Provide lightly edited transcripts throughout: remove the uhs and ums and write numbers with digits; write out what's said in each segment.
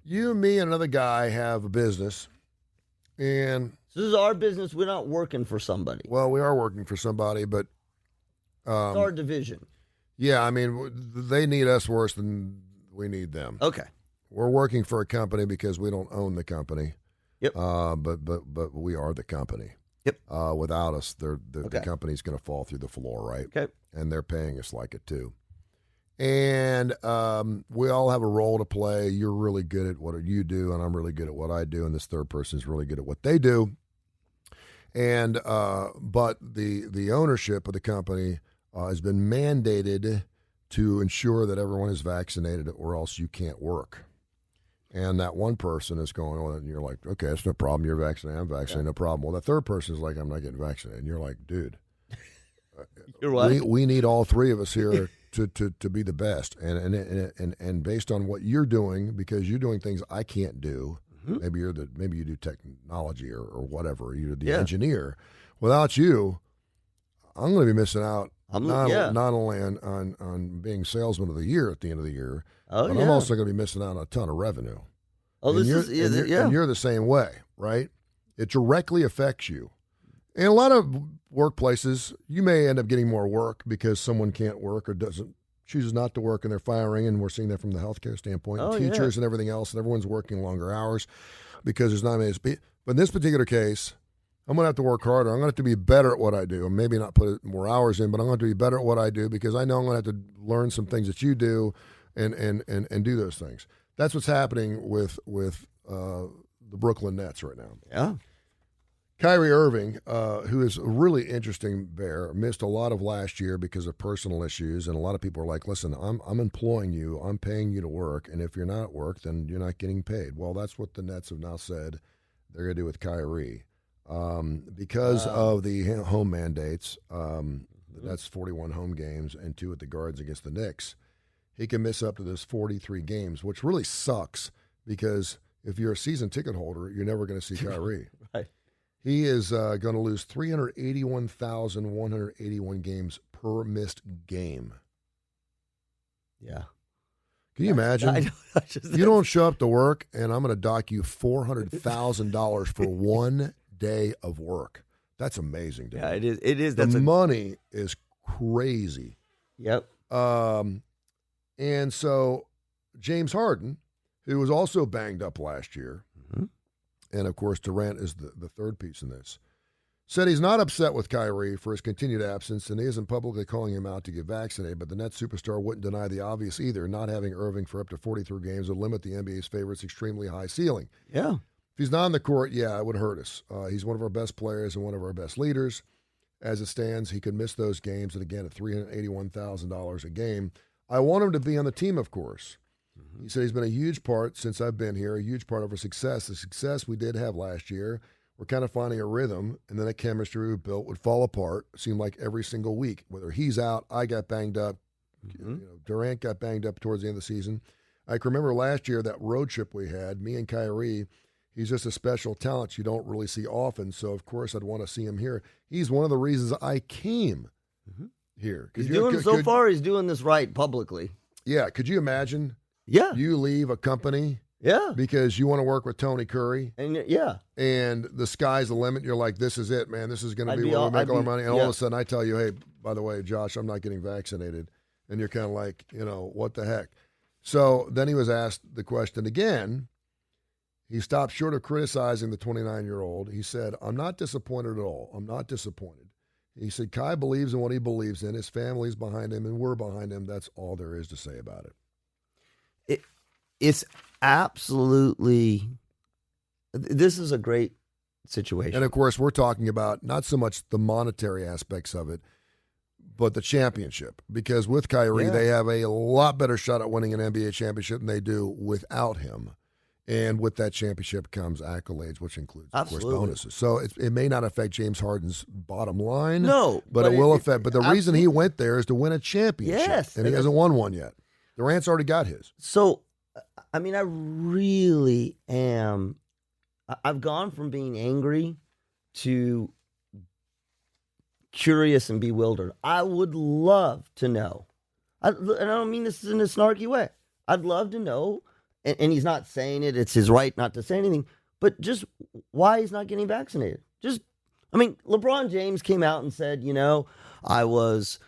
You, me, and another guy have a business, and So this is our business. We're not working for somebody. well, we are working for somebody, but It's our division. yeah, I mean, they need us worse than we need them. Okay. We're working for a company because we don't own the company. Yep. But we are the company. Yep. Without us, the Okay. company's going to fall through the floor, right? Okay. And they're paying us like it too. And we all have a role to play. You're really good at what you do, and I'm really good at what I do, and this third person is really good at what they do. And but the ownership of the company has been mandated to ensure that everyone is vaccinated, or else you can't work. And that one person is going on, and you're like, okay, that's no problem. You're vaccinated. I'm vaccinated. No problem. Well, that third person is like, I'm not getting vaccinated. And you're like, dude, You're right. we need all three of us here to be the best. And based on what you're doing, because you're doing things I can't do. Mm-hmm. Maybe you do technology or whatever. You're the engineer. Without you, I'm going to be missing out. Not only on being salesman of the year at the end of the year, but I'm also going to be missing out on a ton of revenue. Oh, and you're the same way, right? It directly affects you. In a lot of workplaces, you may end up getting more work because someone can't work or chooses not to work, and they're firing, and we're seeing that from the healthcare standpoint, teachers and everything else, and everyone's working longer hours because there's not many. But in this particular case, I'm going to have to work harder. I'm going to have to be better at what I do, and maybe not put more hours in, but I'm going to have to be better at what I do because I know I'm going to have to learn some things that you do and do those things. That's what's happening with the Brooklyn Nets right now. Yeah. Kyrie Irving, who is a really interesting bear, missed a lot of last year because of personal issues, and a lot of people are like, listen, I'm employing you, I'm paying you to work, and if you're not at work, then you're not getting paid. Well, that's what the Nets have now said they're going to do with Kyrie. Because of the home mandates, that's 41 home games and 2 at the Garden against the Knicks, he can miss up to those 43 games, which really sucks because if you're a season ticket holder, you're never going to see Kyrie. Right. He is going to lose 381,181 games per missed game. Yeah. Can you imagine? You don't show up to work, and I'm going to dock you $400,000 for 1 day of work. That's amazing, dude. Yeah, it is. It is. The money is crazy. Yep. And so James Harden, who was also banged up last year, and of course Durant is the third piece in this, said he's not upset with Kyrie for his continued absence, and he isn't publicly calling him out to get vaccinated, but the Nets superstar wouldn't deny the obvious either. Not having Irving for up to 43 games would limit the NBA's favorites' extremely high ceiling. Yeah. If he's not on the court, it would hurt us. He's one of our best players and one of our best leaders. As it stands, he could miss those games, and again, at $381,000 a game. I want him to be on the team, of course. He said he's been a huge part since I've been here, a huge part of our success. The success we did have last year, we're kind of finding a rhythm, and then the chemistry we built would fall apart, it seemed like every single week. Whether he's out, I got banged up, Durant got banged up towards the end of the season. I can remember last year that road trip we had, me and Kyrie. He's just a special talent you don't really see often, so of course I'd want to see him here. He's one of the reasons I came here. He's doing this right publicly. Yeah, could you imagine? Yeah. You leave a company because you want to work with Tony Curry. And and the sky's the limit. You're like, this is it, man. This is going to be where we make all our money. And all of a sudden I tell you, hey, by the way, Josh, I'm not getting vaccinated. And you're kind of like, what the heck? So then he was asked the question again. He stopped short of criticizing the 29-year-old. He said, I'm not disappointed at all. I'm not disappointed. He said, Kai believes in what he believes in. His family's behind him, and we're behind him. That's all there is to say about it. It's absolutely, this is a great situation. And, of course, we're talking about not so much the monetary aspects of it, but the championship. Because with Kyrie, they have a lot better shot at winning an NBA championship than they do without him. And with that championship comes accolades, which includes, of course, bonuses. So it may not affect James Harden's bottom line. No. But it will affect. But the reason he went there is to win a championship. Yes. And he hasn't won one yet. Durant's already got his. So, I mean, I really am. I've gone from being angry to curious and bewildered. I would love to know. And I don't mean this in a snarky way. I'd love to know and he's not saying it. It's his right not to say anything. But just why he's not getting vaccinated? I mean, LeBron James came out and said, I was.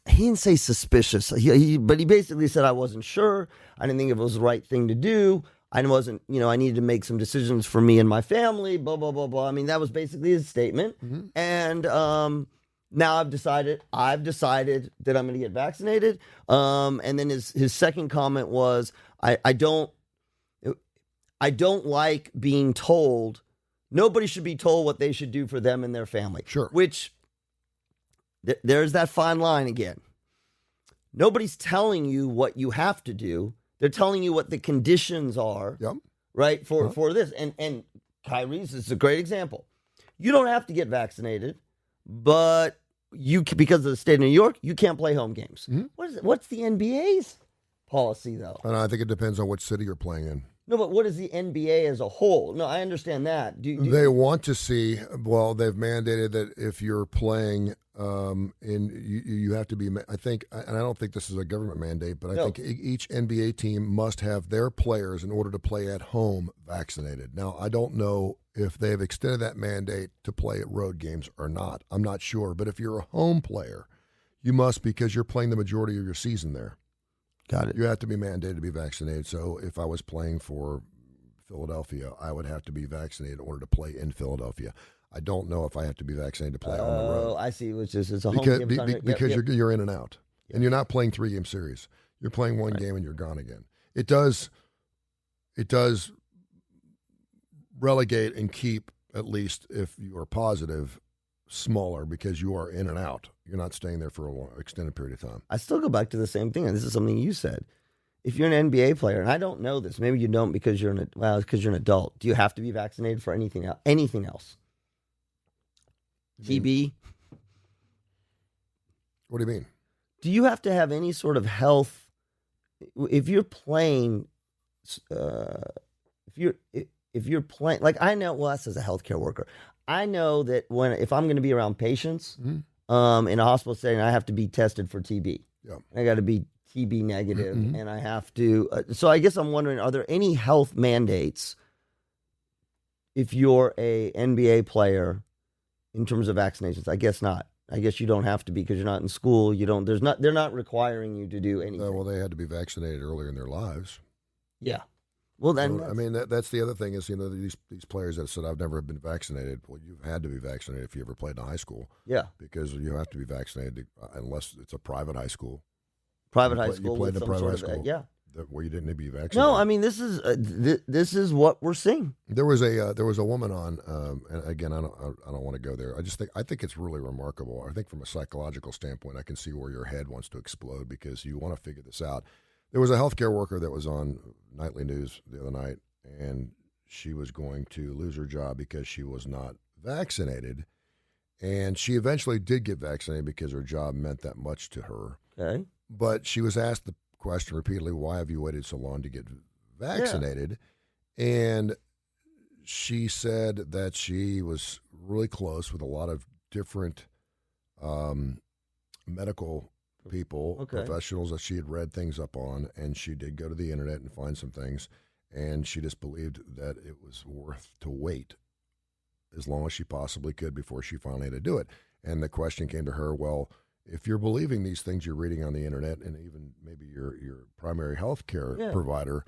He didn't say suspicious, but he basically said I wasn't sure. I didn't think it was the right thing to do. I wasn't, I needed to make some decisions for me and my family, blah, blah, blah, blah. I mean, that was basically his statement. Mm-hmm. And now I've decided that I'm going to get vaccinated. And then his second comment was, I don't like being told, nobody should be told what they should do for them and their family. Sure. Which, there's that fine line again. Nobody's telling you what you have to do. They're telling you what the conditions are, yep. right, for this. And Kyrie's is a great example. You don't have to get vaccinated, but because of the state of New York, you can't play home games. Mm-hmm. What's the NBA's policy, though? And I think it depends on which city you're playing in. No, but what is the NBA as a whole? No, I understand that. They want to see, well, they've mandated that if you're playing you have to be, I think, and I don't think this is a government mandate, but I think each NBA team must have their players in order to play at home vaccinated. Now, I don't know if they've extended that mandate to play at road games or not. I'm not sure. But if you're a home player, you must, because you're playing the majority of your season there. Got it. You have to be mandated to be vaccinated. So if I was playing for Philadelphia, I would have to be vaccinated in order to play in Philadelphia. I don't know if I have to be vaccinated to play on the road. Oh, I see. It's a home game. Because you're in and out. Yep. And you're not playing 3-game series. You're playing one game and you're gone again. It does relegate and keep, at least if you are positive, smaller because you are in and out. You're not staying there for an extended period of time. I still go back to the same thing, and this is something you said. If you're an NBA player, and I don't know this, maybe you don't because you're an adult. Do you have to be vaccinated for anything else? Anything else? TB? What do you mean? Do you have to have any sort of health? If you're playing, if you're playing, like I know, well, that's as a healthcare worker. I know that if I'm going to be around patients in a hospital setting, I have to be tested for TB. Yeah. I got to be TB negative, and I have to. So I guess I'm wondering, are there any health mandates if you're a NBA player in terms of vaccinations? I guess not. I guess you don't have to be because you're not in school. You don't. They're not requiring you to do anything. Well, they had to be vaccinated earlier in their lives. Yeah. Well, then I mean that's the other thing is these players that said I've never been vaccinated. Well, you've had to be vaccinated if you ever played in high school. Yeah. Because you have to be vaccinated unless it's a private high school. Private high school. You played in a private high school. Yeah. Where you didn't need to be vaccinated. No, I mean this is what we're seeing. There was a woman on, and again I don't want to go there. I think it's really remarkable. I think from a psychological standpoint, I can see where your head wants to explode because you want to figure this out. There was a healthcare worker that was on nightly news the other night, and she was going to lose her job because she was not vaccinated, and she eventually did get vaccinated because her job meant that much to her. Okay. But she was asked the question repeatedly, why have you waited so long to get vaccinated? Yeah. And she said that she was really close with a lot of different medical people, professionals that she had read things up on, and she did go to the internet and find some things, and she just believed that it was worth to wait as long as she possibly could before she finally had to do it. And the question came to her, well, if you're believing these things you're reading on the internet and even maybe your primary health care provider,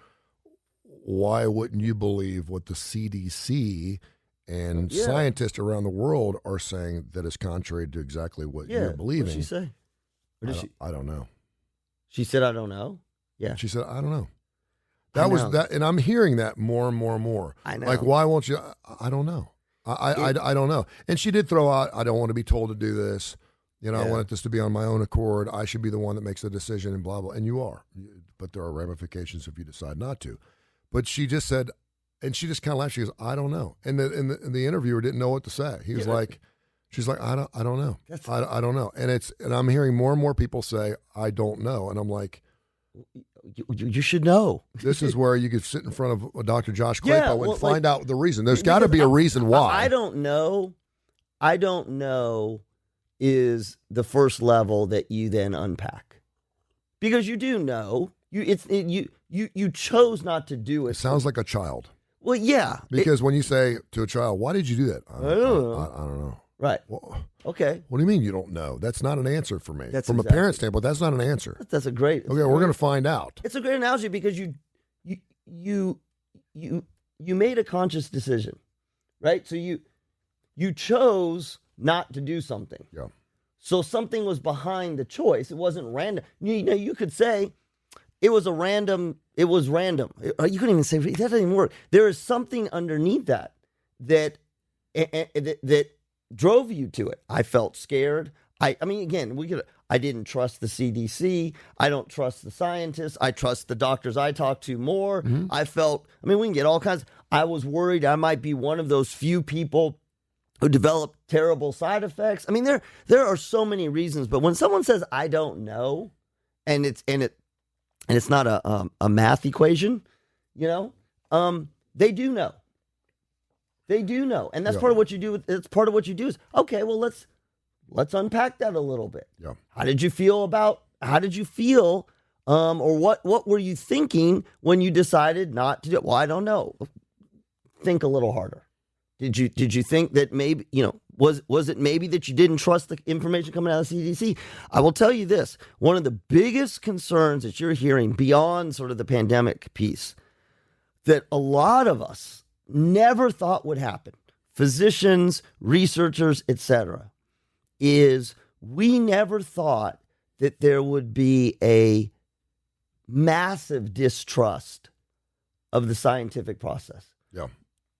why wouldn't you believe what the CDC and scientists around the world are saying that is contrary to exactly what you're believing? What did she say? I don't know. She said, I don't know? Yeah. She said, I don't know. That, and I'm hearing that more and more and more. I know. Like, why won't you? I don't know. I don't know. And she did throw out, I don't want to be told to do this. I want this to be on my own accord. I should be the one that makes the decision and blah, blah. And you are. But there are ramifications if you decide not to. But she just said, and she just kind of laughed. She goes, I don't know. And the interviewer didn't know what to say. He was like, she's like, I don't know. I don't know. And I'm hearing more and more people say, I don't know. And I'm like, you should know. This is where you could sit in front of Dr. Josh Klapow and find out the reason. There's got to be a reason why. I don't know. I don't know is the first level that you then unpack, because you do know you chose not to do it. It sounds like a child. Well, yeah. Because when you say to a child, why did you do that? I don't know. Right. Well, okay. What do you mean you don't know? That's not an answer for me. That's From exactly. a parent standpoint, that's not an answer. That's a great. Okay, we're going to find out. It's a great analogy because you made a conscious decision, right? So you chose not to do something. Yeah. So something was behind the choice. It wasn't random. You could say it was random. You couldn't even say that doesn't even work. There is something underneath that drove you to it. I felt scared. I mean, again, I didn't trust the CDC. I don't trust the scientists. I trust the doctors I talk to more. Mm-hmm. We can get all kinds. I was worried I might be one of those few people who develop terrible side effects. I mean, there are so many reasons. But when someone says I don't know, and it's not a math equation, they do know. They do know, and that's part of what you do. It's part of what you do is okay. Well, let's unpack that a little bit. Yeah. How did you feel, or what were you thinking when you decided not to do it? Well, I don't know. Think a little harder. Did you think that maybe was it maybe that you didn't trust the information coming out of the CDC? I will tell you this: one of the biggest concerns that you're hearing beyond sort of the pandemic piece that a lot of us never thought would happen, physicians, researchers, etc., is we never thought that there would be a massive distrust of the scientific process. Yeah.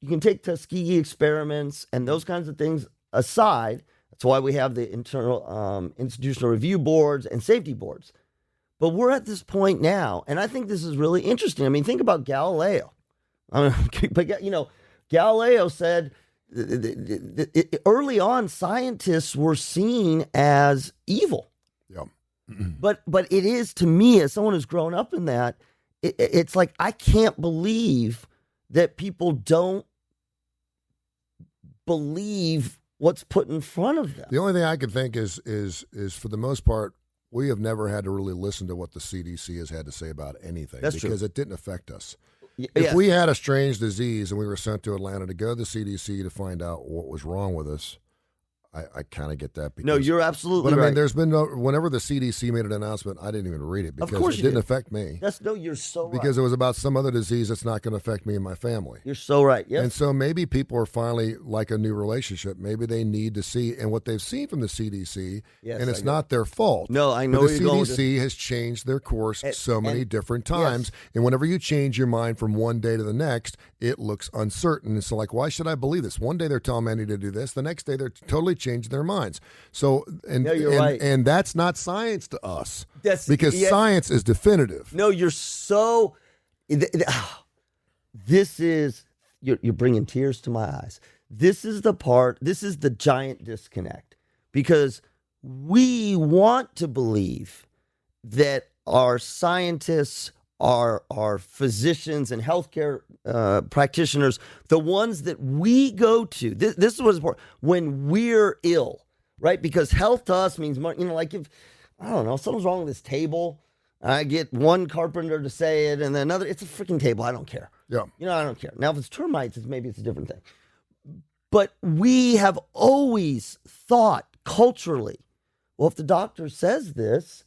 You can take Tuskegee experiments and those kinds of things aside. That's why we have the internal institutional review boards and safety boards. But we're at this point now, and I think this is really interesting. I mean, think about Galileo. Galileo said early on scientists were seen as evil. Yeah. But it is, to me, as someone who's grown up in that, it's like I can't believe that people don't believe what's put in front of them. The only thing I can think is for the most part, we have never had to really listen to what the CDC has had to say about anything. That's because true. It didn't affect us. Yes. If we had a strange disease and we were sent to Atlanta to go to the CDC to find out what was wrong with us, I kind of get that. Because, no, you're absolutely right. But I right. mean, there's been whenever the CDC made an announcement, I didn't even read it because Of course it you didn't did. affect me. You're so right. Because it was about some other disease that's not going to affect me and my family. You're so right. Yes. And so maybe people are finally like a new relationship. Maybe they need to see, and what they've seen from the CDC, Yes, and it's not their fault. No, I know But where the you're going with CDC has changed their course so many different times. Yes. And whenever you change your mind from one day to the next, it looks uncertain. And so, like, why should I believe this? One day they're telling me I need to do this. The next day they're totally changing their minds. So, you're right. And that's not science to us. Because science is definitive. No, you're so. This is you're bringing tears to my eyes. This is the giant disconnect, because we want to believe that our scientists, our physicians and healthcare practitioners, the ones that we go to, this is what's important, when we're ill, right? Because health to us means money. Like if, I don't know, something's wrong with this table, I get one carpenter to say it and then another, it's a freaking table, I don't care. Yeah. I don't care. Now, if it's termites, maybe it's a different thing. But we have always thought culturally, well, if the doctor says this,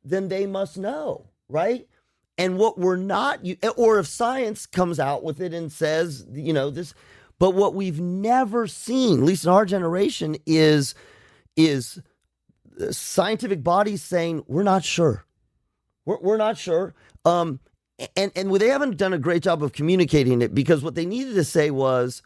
then they must know, right? And what we're not, or if science comes out with it and says, this, but what we've never seen, at least in our generation, is scientific bodies saying, we're not sure. We're not sure. And they haven't done a great job of communicating it, because what they needed to say was,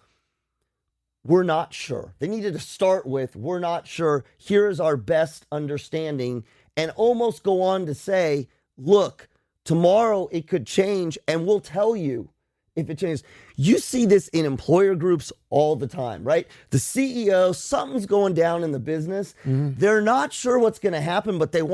we're not sure. They needed to start with, we're not sure. Here is our best understanding, and almost go on to say, look, tomorrow it could change and we'll tell you if it changes. You see this in employer groups all the time, right? The CEO, something's going down in the business. Mm-hmm. They're not sure what's going to happen, but they don't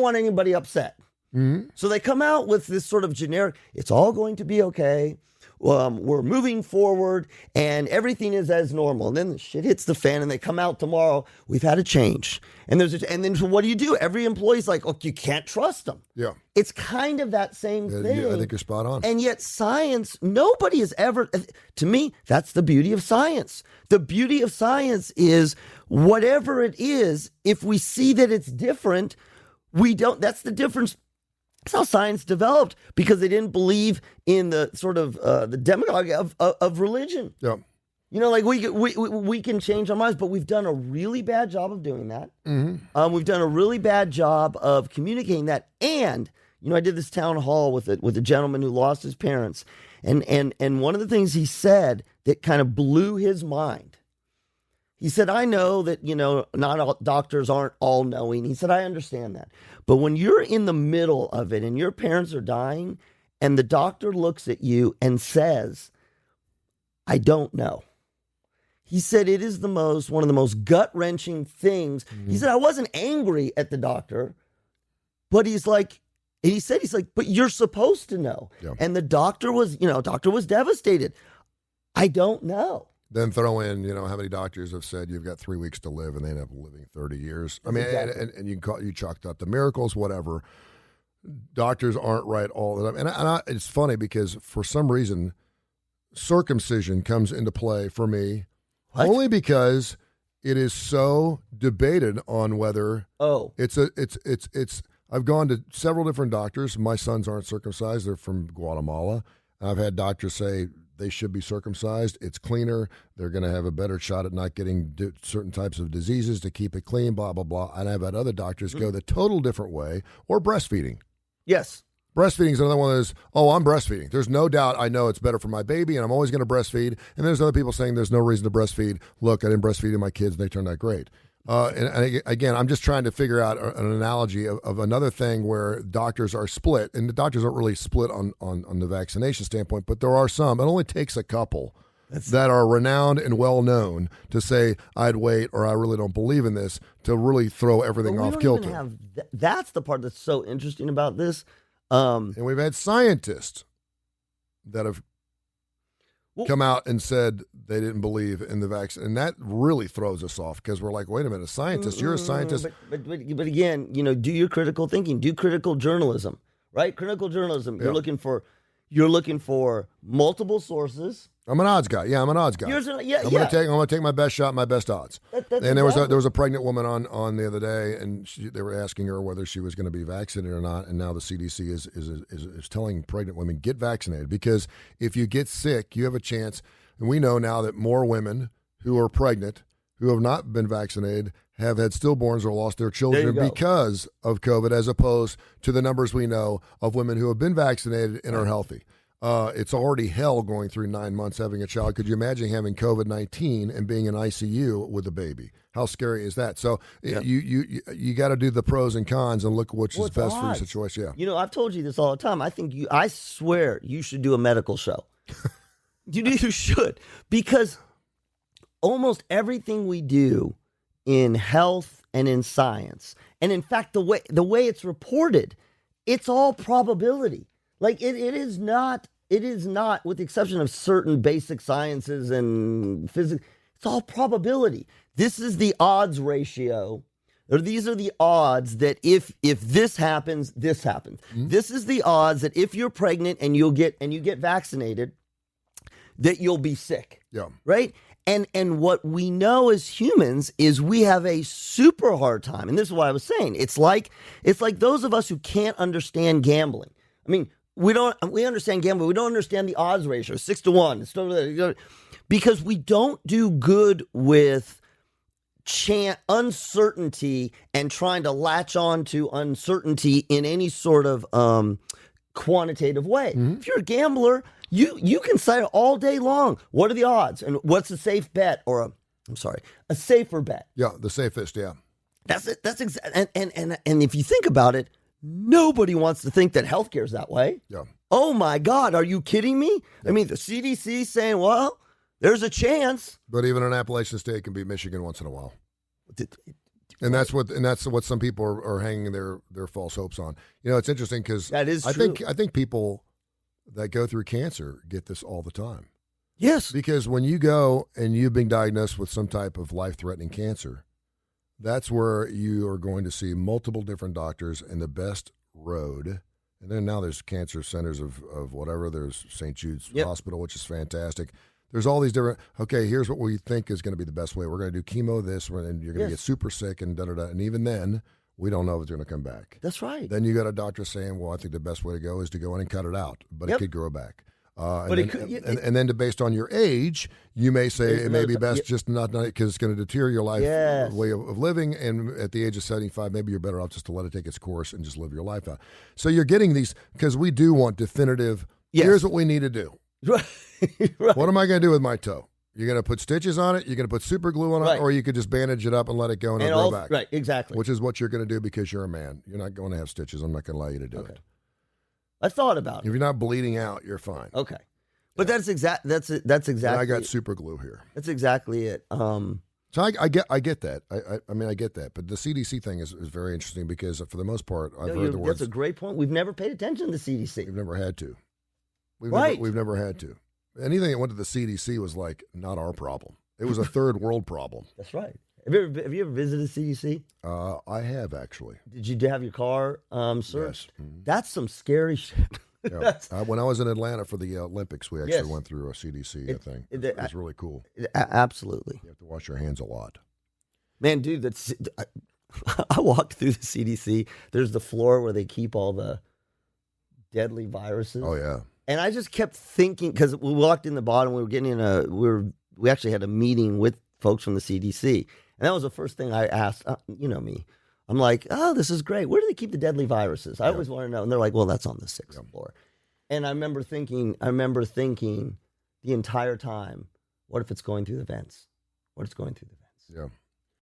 want anybody upset. So they come out with this sort of generic, it's all going to be okay. We're moving forward and everything is as normal. And then the shit hits the fan and they come out tomorrow. We've had a change. And then so what do? Every employee's like, look, you can't trust them. Yeah. It's kind of that same thing. Yeah, I think you're spot on. And yet science, nobody has ever, to me, that's the beauty of science. The beauty of science is whatever it is, if we see that it's different, that's the difference. That's how science developed, because they didn't believe in the sort of the demagoguery of religion. Yeah. You know, like we can change our minds, but we've done a really bad job of doing that. We've done a really bad job of communicating that. And, you know, I did this town hall with a gentleman who lost his parents. And one of the things he said that kind of blew his mind, he said, I know that, you know, not all doctors aren't all knowing. He said, I understand that. But when you're in the middle of it and your parents are dying and the doctor looks at you and says, I don't know. He said, it is one of the most gut-wrenching things. He said, I wasn't angry at the doctor, but he's like, but you're supposed to know. Yeah. And the doctor was devastated. I don't know. Then throw in, you know, how many doctors have said you've got 3 weeks to live and they end up living 30 years. I mean, Exactly. and you chalked up the miracles, whatever. Doctors aren't right all the time. And it's funny because for some reason, circumcision comes into play for me. What? Only because it is so debated on whether it's I've gone to several different doctors. My sons aren't circumcised. They're from Guatemala. I've had doctors say they should be circumcised. It's cleaner. They're going to have a better shot at not getting certain types of diseases to keep it clean, blah, blah, blah. And I've had other doctors go the total different way, or breastfeeding. Yes. Breastfeeding is another one that is, I'm breastfeeding. There's no doubt I know it's better for my baby, and I'm always going to breastfeed. And there's other people saying there's no reason to breastfeed. Look, I didn't breastfeed my kids, and they turned out great. And again, I'm just trying to figure out an analogy of another thing where doctors are split, and the doctors aren't really split on the vaccination standpoint, but there are some. It only takes a couple that are renowned and well-known to say, I'd wait, or I really don't believe in this, to really throw everything off kilter. That's the part that's so interesting about this. And we've had scientists that have come out and said they didn't believe in the vaccine, and that really throws us off because we're like, wait a minute, a scientist, you're a scientist. But again, you know, do your critical thinking, do critical journalism, right? Critical journalism. You're looking for multiple sources. I'm an odds guy. Yeah, I'm an odds guy. I'm gonna take my best shot, my best odds. And there was a pregnant woman on the other day, and they were asking her whether she was going to be vaccinated or not. And now the CDC is telling pregnant women, get vaccinated, because if you get sick, you have a chance. And we know now that more women who are pregnant who have not been vaccinated have had stillborns or lost their children because of COVID, as opposed to the numbers we know of women who have been vaccinated and are healthy. It's already hell going through 9 months having a child. Could you imagine having COVID-19 and being in ICU with a baby? How scary is that? So you got to do the pros and cons and look which is best for your situation. Yeah. You know, I've told you this all the time. I swear you should do a medical show. You should, because almost everything we do in health and in science, and in fact the way it's reported, it's all probability. Like it is not, with the exception of certain basic sciences and physics, it's all probability. This is the odds ratio, or these are the odds that if this happens, this happens. Mm-hmm. This is the odds that if you're pregnant and you get vaccinated, that you'll be sick. Yeah. Right? And what we know as humans is we have a super hard time. And this is what I was saying. It's like those of us who can't understand gambling. I mean, we understand gambling. We don't understand the odds ratio, 6-1, because we don't do good with uncertainty and trying to latch on to uncertainty in any sort of quantitative way. Mm-hmm. If you're a gambler, you can cite it all day long. What are the odds? And what's a safe bet, or a safer bet? Yeah, the safest, yeah. That's it. That's exactly. And if you think about it, nobody wants to think that healthcare is that way. Yeah. Oh my God, are you kidding me? Yeah. I mean, the CDC is saying, well, there's a chance. But even an Appalachian State can beat Michigan once in a while. And that's what some people are hanging their false hopes on. It's interesting because That is I true. think people that go through cancer get this all the time. Yes. Because when you go and you've been diagnosed with some type of life-threatening cancer, that's where you are going to see multiple different doctors and the best road. And then now there's cancer centers of whatever. There's St. Jude's Hospital, which is fantastic. There's all these different, okay, here's what we think is going to be the best way. We're going to do chemo this, and you're going to get super sick and da-da-da. And even then, we don't know if it's going to come back. That's right. Then you got a doctor saying, well, I think the best way to go is to go in and cut it out. But it could grow back. And then based on your age, you may say it may be best just not because it's going to deter your life way of living. And at the age of 75, maybe you're better off just to let it take its course and just live your life out. So you're getting these because we do want definitive. Here's what we need to do. Right. What am I going to do with my toe? You're going to put stitches on it. You're going to put super glue on it, or you could just bandage it up and let it go and it'll grow back. Right. Exactly. Which is what you're going to do because you're a man. You're not going to have stitches. I'm not going to allow you to do it. I thought about it. If you're not bleeding out, you're fine. Okay. But that's exactly. And I got super glue here. That's exactly it. So I get that. I mean I get that. But the CDC thing is very interesting because for the most part I've heard the words. That's a great point. We've never paid attention to the CDC. We've never had to. We've never had to. Anything that went to the CDC was like not our problem. It was a third world problem. That's right. Have you ever visited CDC? I have actually. Did you have your car searched? Yes. Mm-hmm. That's some scary shit. Yeah. When I was in Atlanta for the Olympics, we actually went through a CDC thing. It was really cool. Absolutely. You have to wash your hands a lot. Man, dude, I walked through the CDC. There's the floor where they keep all the deadly viruses. Oh yeah. And I just kept thinking because we walked in the bottom. We were getting we actually had a meeting with folks from the CDC, and that was the first thing I asked. You know me. I'm like, oh, this is great. Where do they keep the deadly viruses? I always want to know. And they're like, well, that's on the 6th floor. And I remember thinking the entire time, what if it's going through the vents? What if it's going through the vents? Yeah.